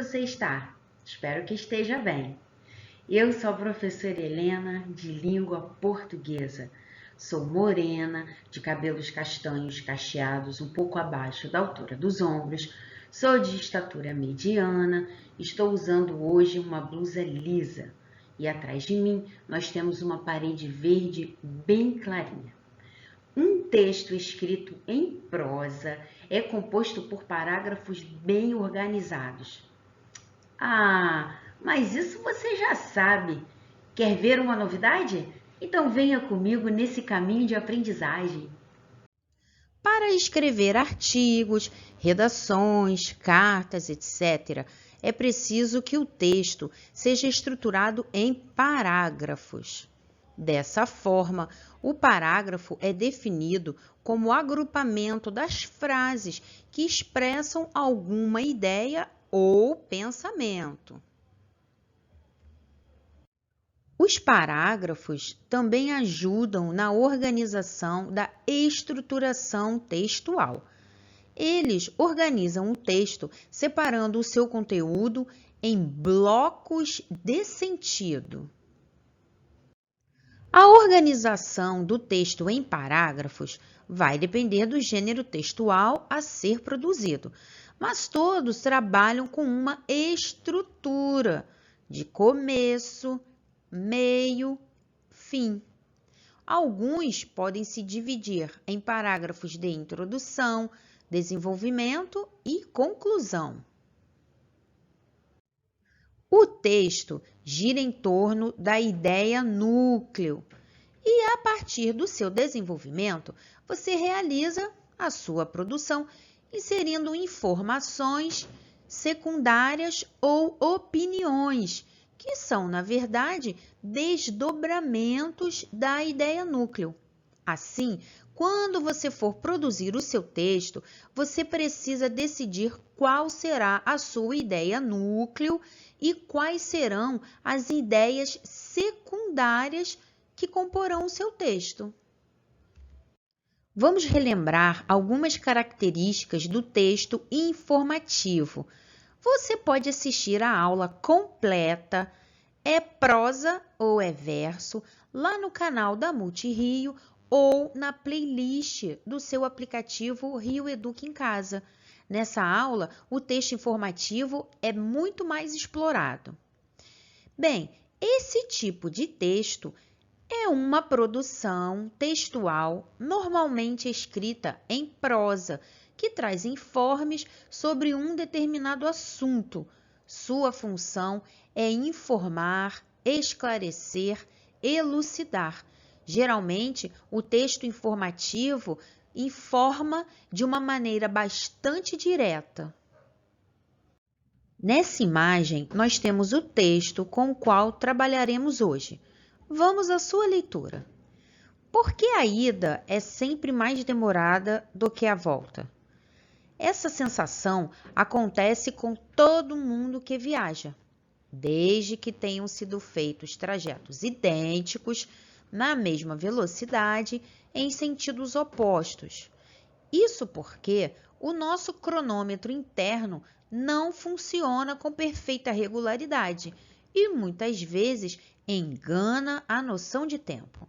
você está? Espero que esteja bem. Eu sou a professora Helena, de língua portuguesa. Sou morena, de cabelos castanhos cacheados um pouco abaixo da altura dos ombros. Sou de estatura mediana. Estou usando hoje uma blusa lisa. E atrás de mim nós temos uma parede verde bem clarinha. Um texto escrito em prosa é composto por parágrafos bem organizados. Ah, mas isso você já sabe. Quer ver uma novidade? Então venha comigo nesse caminho de aprendizagem. Para escrever artigos, redações, cartas, etc., é preciso que o texto seja estruturado em parágrafos. Dessa forma, o parágrafo é definido como o agrupamento das frases que expressam alguma ideia ou pensamento. Os parágrafos também ajudam na organização da estruturação textual. Eles organizam o texto separando o seu conteúdo em blocos de sentido. A organização do texto em parágrafos vai depender do gênero textual a ser produzido, mas todos trabalham com uma estrutura de começo, meio, fim. Alguns podem se dividir em parágrafos de introdução, desenvolvimento e conclusão. O texto gira em torno da ideia núcleo e, a partir do seu desenvolvimento, você realiza a sua produção, inserindo informações secundárias ou opiniões, que são, na verdade, desdobramentos da ideia núcleo. Assim, quando você for produzir o seu texto, você precisa decidir qual será a sua ideia núcleo e quais serão as ideias secundárias que comporão o seu texto. Vamos relembrar algumas características do texto informativo. Você pode assistir a aula completa, é prosa ou é verso, lá no canal da Multirio ou na playlist do seu aplicativo Rio Educa em Casa. Nessa aula, o texto informativo é muito mais explorado. Bem, esse tipo de texto é uma produção textual normalmente escrita em prosa, que traz informes sobre um determinado assunto. Sua função é informar, esclarecer, elucidar. Geralmente, o texto informativo informa de uma maneira bastante direta. Nessa imagem, nós temos o texto com o qual trabalharemos hoje. Vamos à sua leitura. Por que a ida é sempre mais demorada do que a volta? Essa sensação acontece com todo mundo que viaja, desde que tenham sido feitos trajetos idênticos, na mesma velocidade, em sentidos opostos. Isso porque o nosso cronômetro interno não funciona com perfeita regularidade e muitas vezes engana a noção de tempo.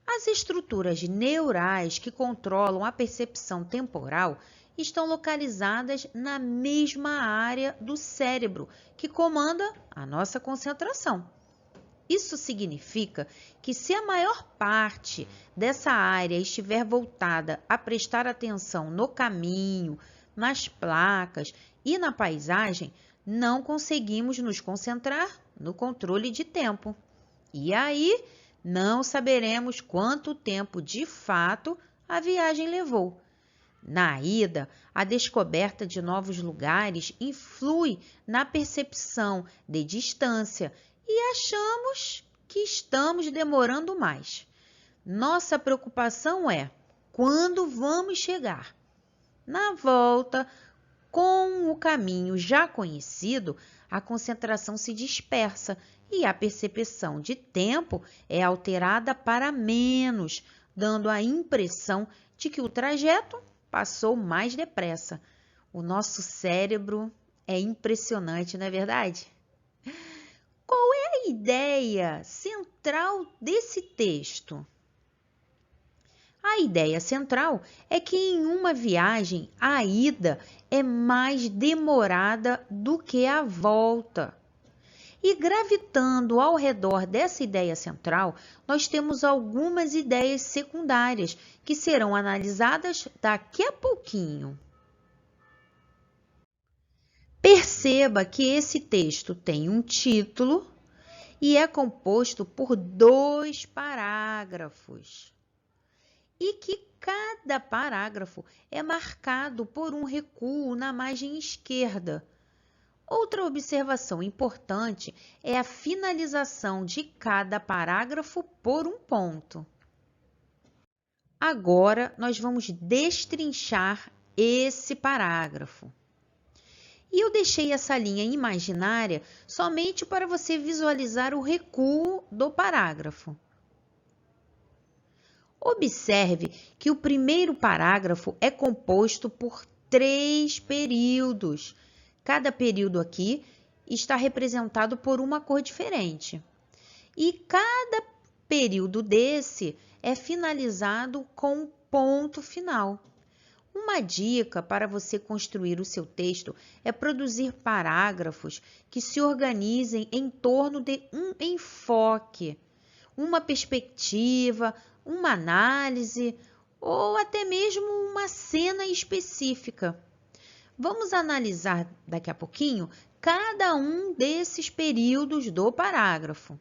As estruturas neurais que controlam a percepção temporal estão localizadas na mesma área do cérebro que comanda a nossa concentração. Isso significa que se a maior parte dessa área estiver voltada a prestar atenção no caminho, nas placas e na paisagem, não conseguimos nos concentrar no controle de tempo. E aí, não saberemos quanto tempo de fato a viagem levou. Na ida, a descoberta de novos lugares influi na percepção de distância e achamos que estamos demorando mais. Nossa preocupação é quando vamos chegar. Na volta, com o caminho já conhecido, a concentração se dispersa e a percepção de tempo é alterada para menos, dando a impressão de que o trajeto passou mais depressa. O nosso cérebro É impressionante, não é verdade? Qual é a ideia central desse texto? A ideia central é que em uma viagem a ida é mais demorada do que a volta. E gravitando ao redor dessa ideia central, nós temos algumas ideias secundárias que serão analisadas daqui a pouquinho. Perceba que esse texto tem um título e é composto por 2 parágrafos. E que cada parágrafo é marcado por um recuo na margem esquerda. Outra observação importante é a finalização de cada parágrafo por um ponto. Agora, nós vamos destrinchar esse parágrafo. E eu deixei essa linha imaginária somente para você visualizar o recuo do parágrafo. Observe que o primeiro parágrafo é composto por 3 períodos. Cada período aqui está representado por uma cor diferente. E cada período desse é finalizado com um ponto final. Uma dica para você construir o seu texto é produzir parágrafos que se organizem em torno de um enfoque, uma perspectiva, uma análise ou até mesmo uma cena específica. Vamos analisar daqui a pouquinho cada um desses períodos do parágrafo.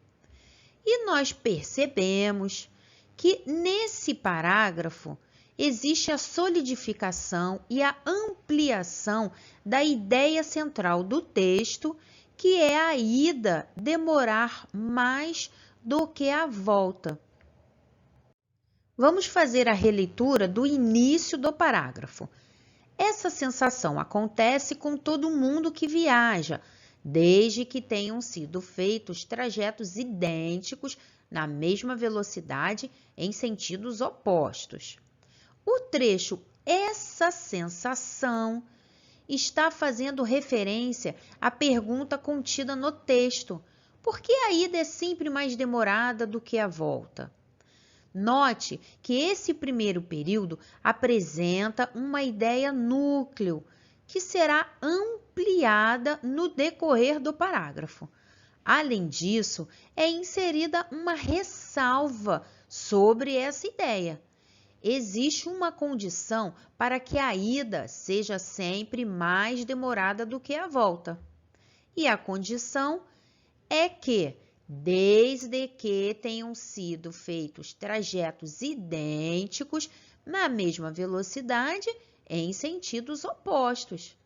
E nós percebemos que nesse parágrafo existe a solidificação e a ampliação da ideia central do texto, que é a ida demorar mais do que a volta. Vamos fazer a releitura do início do parágrafo. Essa sensação acontece com todo mundo que viaja, desde que tenham sido feitos trajetos idênticos na mesma velocidade em sentidos opostos. O trecho "essa sensação" está fazendo referência à pergunta contida no texto: por que a ida é sempre mais demorada do que a volta? Note que esse primeiro período apresenta uma ideia núcleo, que será ampliada no decorrer do parágrafo. Além disso, é inserida uma ressalva sobre essa ideia. Existe uma condição para que a ida seja sempre mais demorada do que a volta. E a condição é que, desde que tenham sido feitos trajetos idênticos na mesma velocidade em sentidos opostos.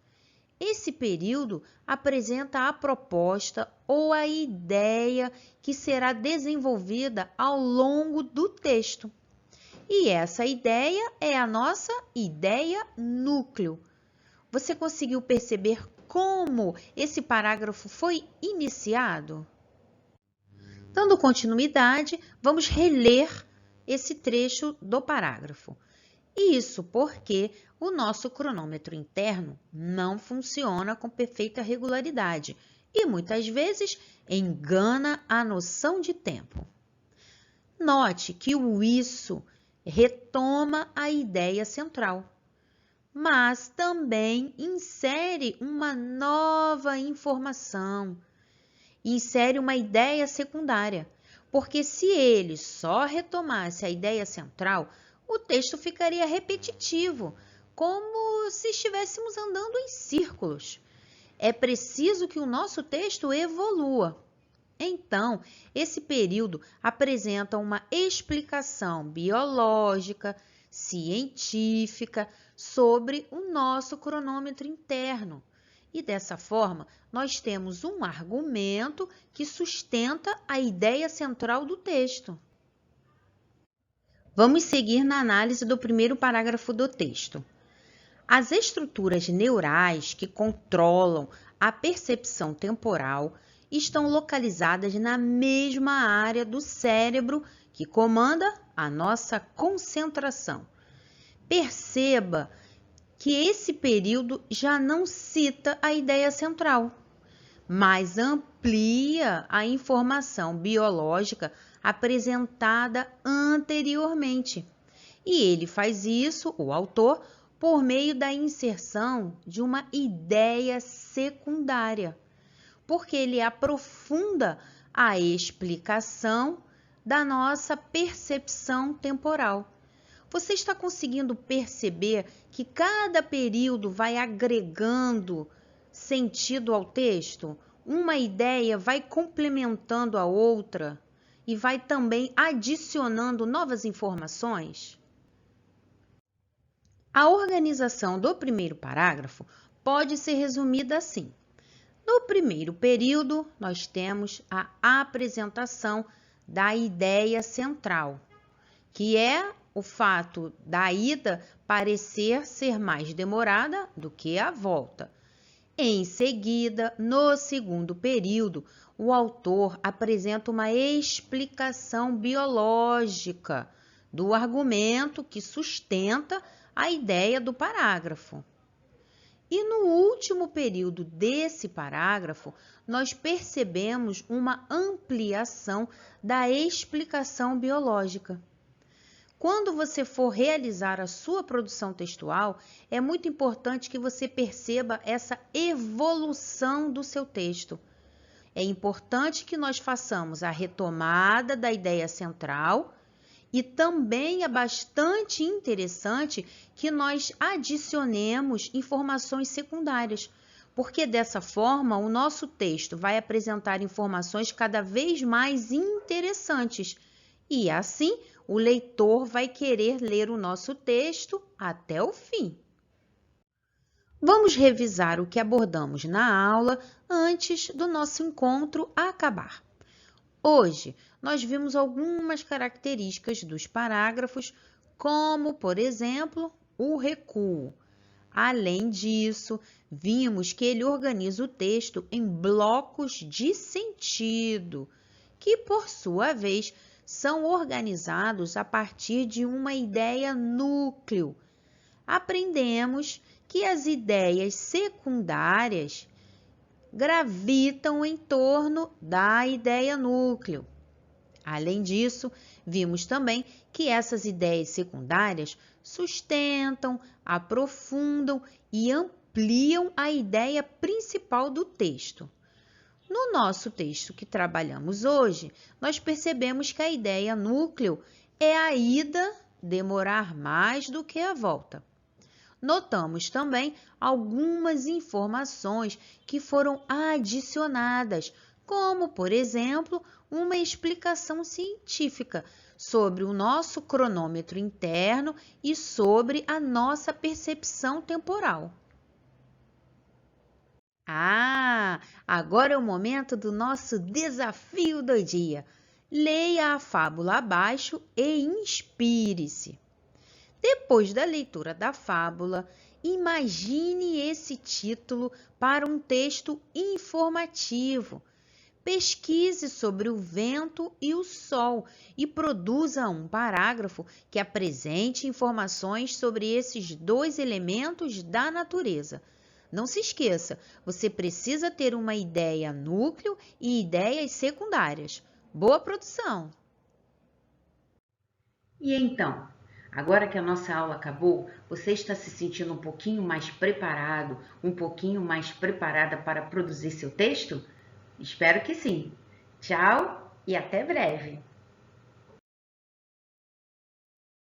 Esse período apresenta a proposta ou a ideia que será desenvolvida ao longo do texto. E essa ideia é a nossa ideia núcleo. Você conseguiu perceber como esse parágrafo foi iniciado? Dando continuidade, vamos reler esse trecho do parágrafo. Isso porque o nosso cronômetro interno não funciona com perfeita regularidade e muitas vezes engana a noção de tempo. Note que o isso retoma a ideia central, mas também insere uma nova informação, insere uma ideia secundária, porque se ele só retomasse a ideia central, o texto ficaria repetitivo, como se estivéssemos andando em círculos. É preciso que o nosso texto evolua. Então, esse período apresenta uma explicação biológica, científica sobre o nosso cronômetro interno. E dessa forma, nós temos um argumento que sustenta a ideia central do texto. Vamos seguir na análise do primeiro parágrafo do texto. As estruturas neurais que controlam a percepção temporal estão localizadas na mesma área do cérebro que comanda a nossa concentração. Perceba que esse período já não cita a ideia central, mas amplia a informação biológica apresentada anteriormente. E ele faz isso, o autor, por meio da inserção de uma ideia secundária, porque ele aprofunda a explicação da nossa percepção temporal. Você está conseguindo perceber que cada período vai agregando sentido ao texto? Uma ideia vai complementando a outra e vai também adicionando novas informações? A organização do primeiro parágrafo pode ser resumida assim. No primeiro período, nós temos a apresentação da ideia central, que é o fato da ida parecer ser mais demorada do que a volta. Em seguida, no segundo período, o autor apresenta uma explicação biológica do argumento que sustenta a ideia do parágrafo. E no último período desse parágrafo, nós percebemos uma ampliação da explicação biológica. Quando você for realizar a sua produção textual, é muito importante que você perceba essa evolução do seu texto. É importante que nós façamos a retomada da ideia central e também é bastante interessante que nós adicionemos informações secundárias, porque dessa forma o nosso texto vai apresentar informações cada vez mais interessantes e assim o leitor vai querer ler o nosso texto até o fim. Vamos revisar o que abordamos na aula antes do nosso encontro acabar. Hoje, nós vimos algumas características dos parágrafos, como, por exemplo, o recuo. Além disso, vimos que ele organiza o texto em blocos de sentido, que, por sua vez, são organizados a partir de uma ideia núcleo. Aprendemos que as ideias secundárias gravitam em torno da ideia núcleo. Além disso, vimos também que essas ideias secundárias sustentam, aprofundam e ampliam a ideia principal do texto. No nosso texto que trabalhamos hoje, nós percebemos que a ideia núcleo é a ida demorar mais do que a volta. Notamos também algumas informações que foram adicionadas, como, por exemplo, uma explicação científica sobre o nosso cronômetro interno e sobre a nossa percepção temporal. Agora é o momento do nosso desafio do dia. Leia a fábula abaixo e inspire-se. Depois da leitura da fábula, imagine esse título para um texto informativo. Pesquise sobre o vento e o sol e produza um parágrafo que apresente informações sobre esses dois elementos da natureza. Não se esqueça, você precisa ter uma ideia núcleo e ideias secundárias. Boa produção! E então? Agora que a nossa aula acabou, você está se sentindo um pouquinho mais preparado, um pouquinho mais preparada para produzir seu texto? Espero que sim. Tchau e até breve!